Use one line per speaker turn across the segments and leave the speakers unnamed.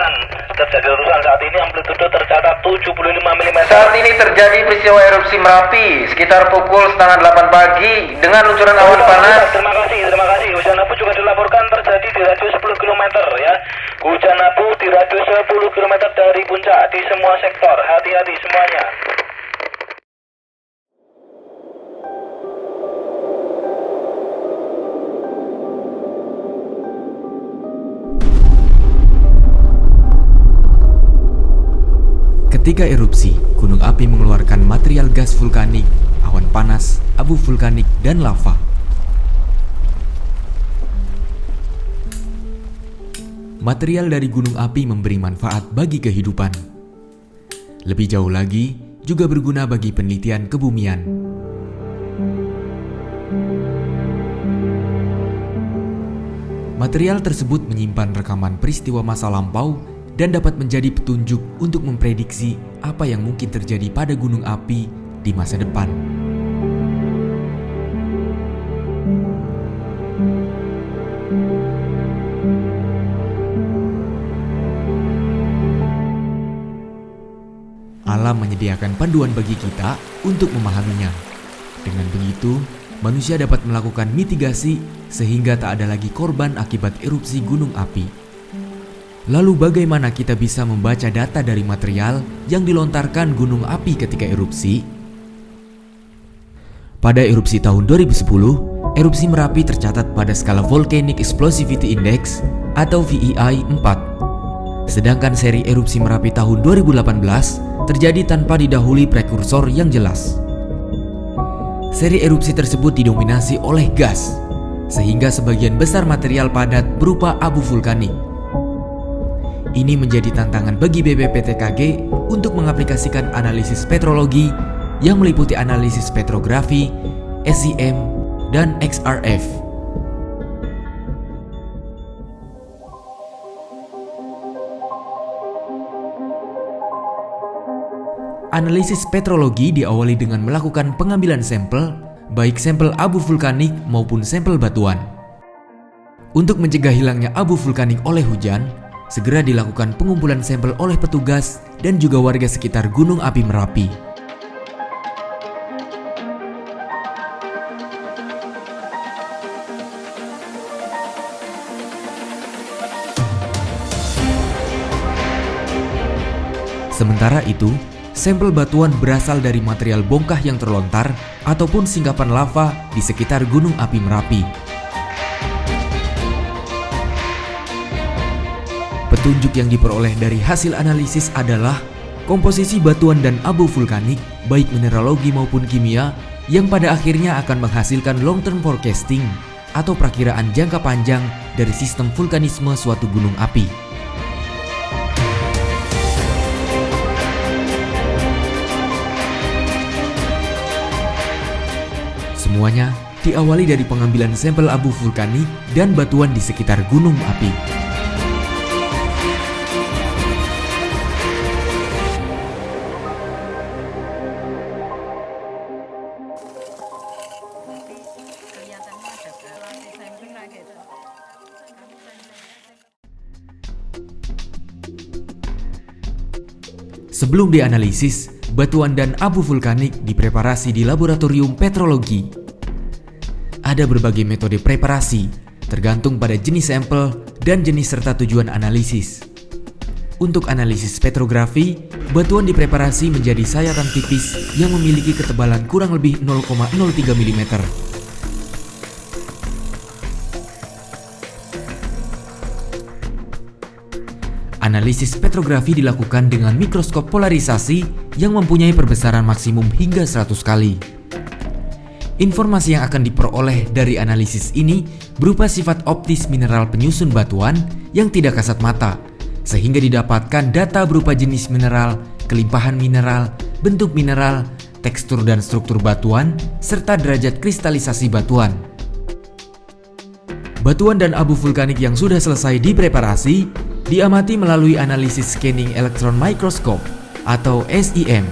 dilaporkan terjadi letusan. Saat ini amplitudo tercatat 75 mm.
Saat ini terjadi peristiwa erupsi Merapi sekitar pukul 7:30 pagi dengan luncuran awan panas.
Terima kasih. Hujan abu juga dilaporkan terjadi di radius 10 km ya. Hujan abu di radius 10 km dari puncak di semua sektor. Hati-hati semuanya.
Ketika erupsi, gunung api mengeluarkan material gas vulkanik, awan panas, abu vulkanik, dan lava. Material dari gunung api memberi manfaat bagi kehidupan. Lebih jauh lagi, juga berguna bagi penelitian kebumian. Material tersebut menyimpan rekaman peristiwa masa lampau dan dapat menjadi petunjuk untuk memprediksi apa yang mungkin terjadi pada gunung api di masa depan. Alam menyediakan panduan bagi kita untuk memahaminya. Dengan begitu, manusia dapat melakukan mitigasi sehingga tak ada lagi korban akibat erupsi gunung api. Lalu bagaimana kita bisa membaca data dari material yang dilontarkan gunung api ketika erupsi? Pada erupsi tahun 2010, erupsi Merapi tercatat pada skala Volcanic Explosivity Index atau VEI 4. Sedangkan seri erupsi Merapi tahun 2018 terjadi tanpa didahului prekursor yang jelas. Seri erupsi tersebut didominasi oleh gas, sehingga sebagian besar material padat berupa abu vulkanik. Ini menjadi tantangan bagi BPPTKG untuk mengaplikasikan analisis petrologi yang meliputi analisis petrografi, SEM, dan XRF. Analisis petrologi diawali dengan melakukan pengambilan sampel, baik sampel abu vulkanik maupun sampel batuan. Untuk mencegah hilangnya abu vulkanik oleh hujan, segera dilakukan pengumpulan sampel oleh petugas dan juga warga sekitar Gunung Api Merapi. Sementara itu, sampel batuan berasal dari material bongkah yang terlontar ataupun singkapan lava di sekitar Gunung Api Merapi. Petunjuk yang diperoleh dari hasil analisis adalah komposisi batuan dan abu vulkanik, baik mineralogi maupun kimia, yang pada akhirnya akan menghasilkan long-term forecasting atau perakiraan jangka panjang dari sistem vulkanisme suatu gunung api. Semuanya diawali dari pengambilan sampel abu vulkanik dan batuan di sekitar gunung api. Sebelum dianalisis, batuan dan abu vulkanik dipreparasi di laboratorium petrologi. Ada berbagai metode preparasi, tergantung pada jenis sampel dan jenis serta tujuan analisis. Untuk analisis petrografi, batuan dipreparasi menjadi sayatan tipis yang memiliki ketebalan kurang lebih 0,03 mm. Analisis petrografi dilakukan dengan mikroskop polarisasi yang mempunyai perbesaran maksimum hingga 100 kali. Informasi yang akan diperoleh dari analisis ini berupa sifat optis mineral penyusun batuan yang tidak kasat mata, sehingga didapatkan data berupa jenis mineral, kelimpahan mineral, bentuk mineral, tekstur dan struktur batuan, serta derajat kristalisasi batuan. Batuan dan abu vulkanik yang sudah selesai dipreparasi diamati melalui analisis scanning electron microscope atau SEM.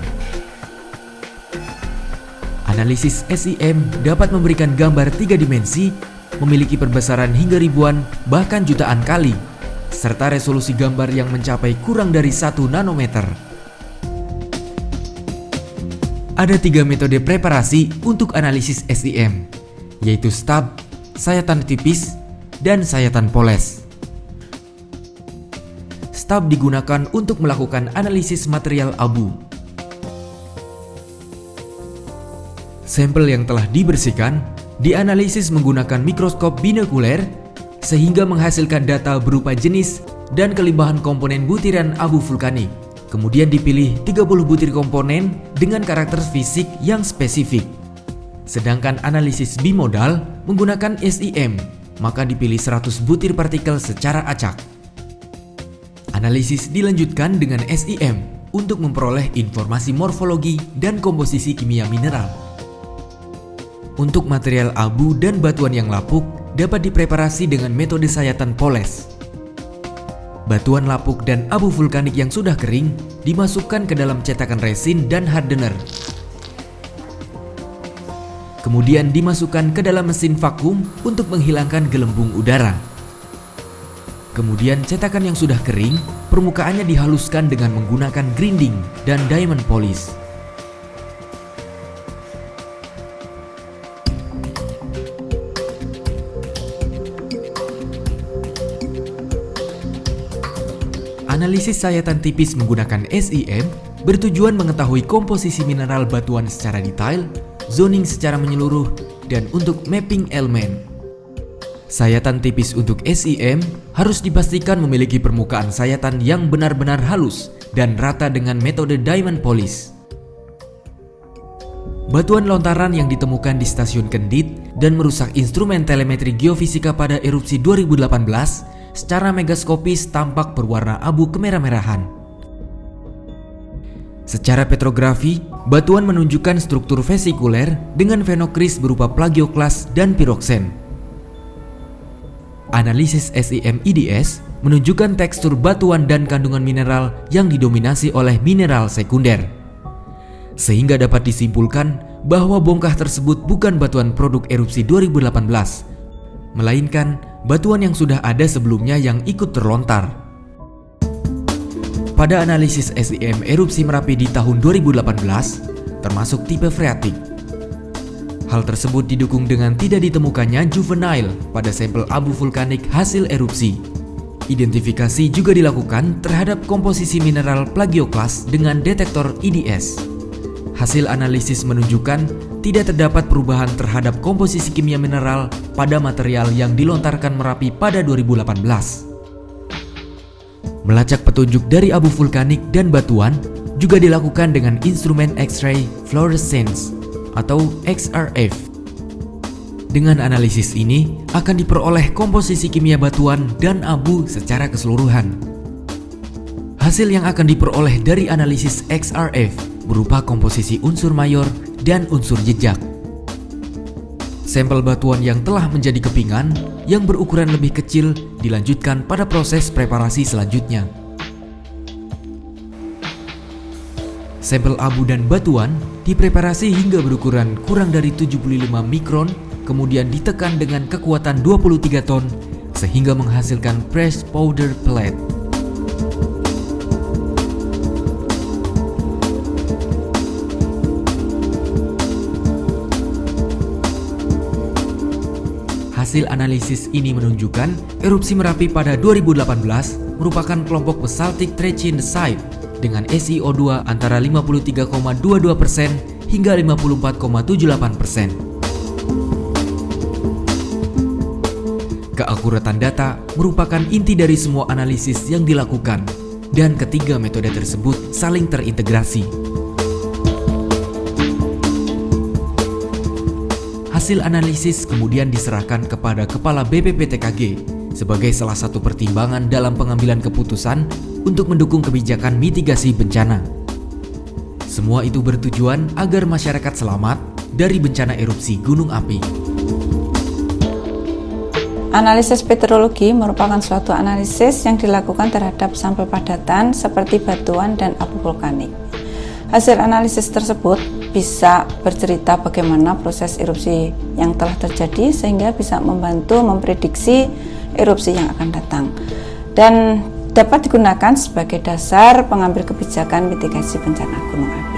Analisis SEM dapat memberikan gambar 3 dimensi, memiliki perbesaran hingga ribuan bahkan jutaan kali, serta resolusi gambar yang mencapai kurang dari 1 nanometer. Ada 3 metode preparasi untuk analisis SEM, yaitu stab, sayatan tipis, dan sayatan poles. Stab digunakan untuk melakukan analisis material abu. Sampel yang telah dibersihkan dianalisis menggunakan mikroskop binokuler sehingga menghasilkan data berupa jenis dan kelimbahan komponen butiran abu vulkanik. Kemudian dipilih 30 butir komponen dengan karakter fisik yang spesifik. Sedangkan analisis bimodal menggunakan SEM, maka dipilih 100 butir partikel secara acak. Analisis dilanjutkan dengan SEM untuk memperoleh informasi morfologi dan komposisi kimia mineral. Untuk material abu dan batuan yang lapuk dapat dipreparasi dengan metode sayatan poles. Batuan lapuk dan abu vulkanik yang sudah kering dimasukkan ke dalam cetakan resin dan hardener. Kemudian dimasukkan ke dalam mesin vakum untuk menghilangkan gelembung udara. Kemudian cetakan yang sudah kering, permukaannya dihaluskan dengan menggunakan grinding dan diamond polish. Analisis sayatan tipis menggunakan SEM bertujuan mengetahui komposisi mineral batuan secara detail, zoning secara menyeluruh, dan untuk mapping elemen. Sayatan tipis untuk SEM harus dipastikan memiliki permukaan sayatan yang benar-benar halus dan rata dengan metode diamond polish. Batuan lontaran yang ditemukan di stasiun Kendit dan merusak instrumen telemetri geofisika pada erupsi 2018 secara megaskopis tampak berwarna abu kemerah-merahan. Secara petrografi, batuan menunjukkan struktur vesikuler dengan fenokris berupa plagioklas dan piroksen. Analisis SEM IDS menunjukkan tekstur batuan dan kandungan mineral yang didominasi oleh mineral sekunder. Sehingga dapat disimpulkan bahwa bongkah tersebut bukan batuan produk erupsi 2018, melainkan batuan yang sudah ada sebelumnya yang ikut terlontar. Pada analisis SEM erupsi Merapi di tahun 2018, termasuk tipe freatik. Hal tersebut didukung dengan tidak ditemukannya juvenile pada sampel abu vulkanik hasil erupsi. Identifikasi juga dilakukan terhadap komposisi mineral plagioklas dengan detektor IDS. Hasil analisis menunjukkan tidak terdapat perubahan terhadap komposisi kimia mineral pada material yang dilontarkan Merapi pada 2018. Melacak petunjuk dari abu vulkanik dan batuan juga dilakukan dengan instrumen X-ray fluorescence atau XRF. Dengan analisis ini akan diperoleh komposisi kimia batuan dan abu secara keseluruhan. Hasil yang akan diperoleh dari analisis XRF berupa komposisi unsur mayor dan unsur jejak. Sampel batuan yang telah menjadi kepingan yang berukuran lebih kecil dilanjutkan pada proses preparasi selanjutnya. Sampel abu dan batuan dipreparasi hingga berukuran kurang dari 75 mikron, kemudian ditekan dengan kekuatan 23 ton sehingga menghasilkan pressed powder plate. Hasil analisis ini menunjukkan erupsi Merapi pada 2018 merupakan kelompok basaltic trachyandesite dengan SiO2 antara 53,22% hingga 54,78%. Keakuratan data merupakan inti dari semua analisis yang dilakukan, dan ketiga metode tersebut saling terintegrasi. Hasil analisis kemudian diserahkan kepada Kepala BPPTKG sebagai salah satu pertimbangan dalam pengambilan keputusan untuk mendukung kebijakan mitigasi bencana. Semua itu bertujuan agar masyarakat selamat dari bencana erupsi gunung api.
Analisis petrologi merupakan suatu analisis yang dilakukan terhadap sampel padatan seperti batuan dan abu vulkanik. Hasil analisis tersebut bisa bercerita bagaimana proses erupsi yang telah terjadi sehingga bisa membantu memprediksi erupsi yang akan datang. dan dapat digunakan sebagai dasar pengambil kebijakan mitigasi bencana gunung api.